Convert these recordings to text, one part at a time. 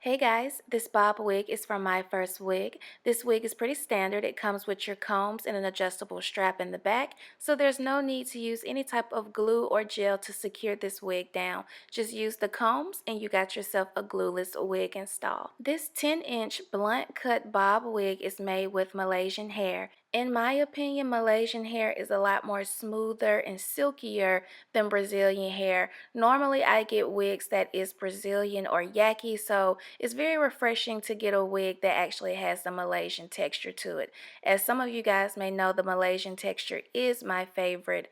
Hey guys, this bob wig is from MyFirstWig. This wig is pretty standard. It comes with your combs and an adjustable strap in the back, so there's no need to use any type of glue or gel to secure this wig down. Just use the combs and you got yourself a glueless wig installed. This 10-inch blunt cut bob wig is made with Malaysian hair. In my opinion, Malaysian hair is a lot more smoother and silkier than Brazilian hair. Normally, I get wigs that is Brazilian or yaki, so it's very refreshing to get a wig that actually has the Malaysian texture to it. As some of you guys may know, the Malaysian texture is my favorite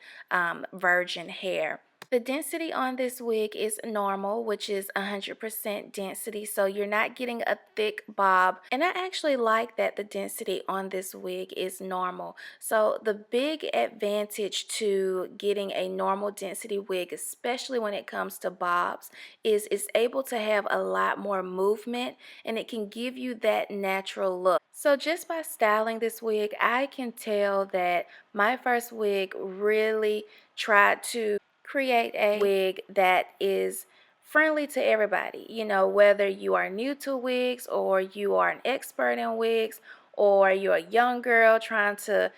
virgin hair. The density on this wig is normal, which is 100% density, so you're not getting a thick bob. And I actually like that the density on this wig is normal. So the big advantage to getting a normal density wig, especially when it comes to bobs, is it's able to have a lot more movement and it can give you that natural look. So just by styling this wig, I can tell that MyFirstWig really tried to create a wig that is friendly to everybody. You know, whether you are new to wigs or you are an expert in wigs, or you're a young girl trying to,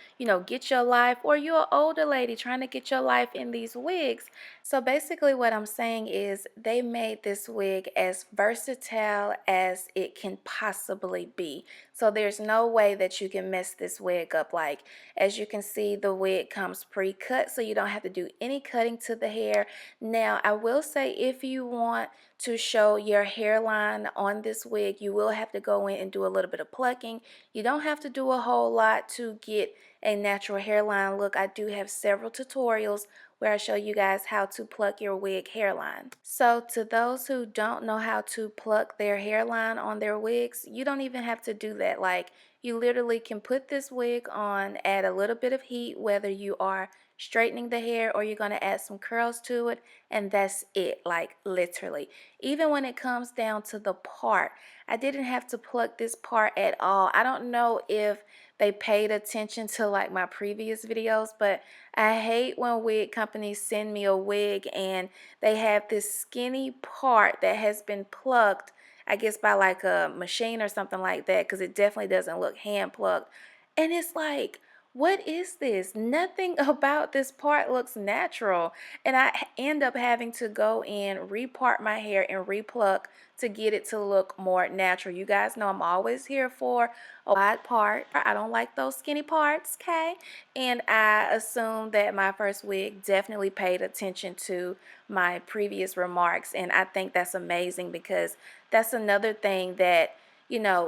get your life, or you're an older lady trying to get your life in these wigs. So basically what I'm saying is they made this wig as versatile as it can possibly be. So there's no way that you can mess this wig up. Like, as you can see, the wig comes pre-cut, so you don't have to do any cutting to the hair. Now, I will say, if you want to show your hairline on this wig, you will have to go in and do a little bit of plucking. You don't have to do a whole lot to get a natural hairline look. I do have several tutorials where I show you guys how to pluck your wig hairline. So to those who don't know how to pluck their hairline on their wigs, you don't even have to do that. Like, you literally can put this wig on, add a little bit of heat, whether you are straightening the hair or you're going to add some curls to it, and that's it. Like, literally. Even when it comes down to the part, I didn't have to pluck this part at all. I don't know if they paid attention to like my previous videos, but I hate when wig companies send me a wig and they have this skinny part that has been plucked, I guess by like a machine or something like that, because it definitely doesn't look hand plucked. And it's like, what is this? Nothing about this part looks natural. And I end up having to go in, repart my hair, and repluck to get it to look more natural. You guys know I'm always here for a wide part. I don't like those skinny parts, okay? And I assume that MyFirstWig definitely paid attention to my previous remarks. And I think that's amazing, because that's another thing that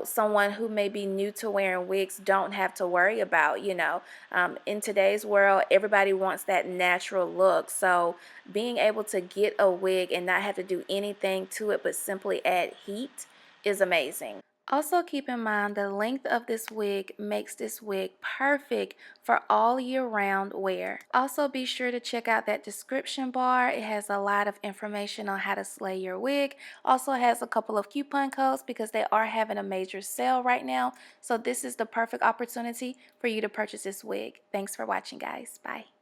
someone who may be new to wearing wigs don't have to worry about. In today's world, everybody wants that natural look. So being able to get a wig and not have to do anything to it but simply add heat is amazing. Also, keep in mind the length of this wig makes this wig perfect for all year round wear. Also, be sure to check out that description bar. It has a lot of information on how to slay your wig. Also has a couple of coupon codes because they are having a major sale right now. So this is the perfect opportunity for you to purchase this wig. Thanks for watching, guys. Bye.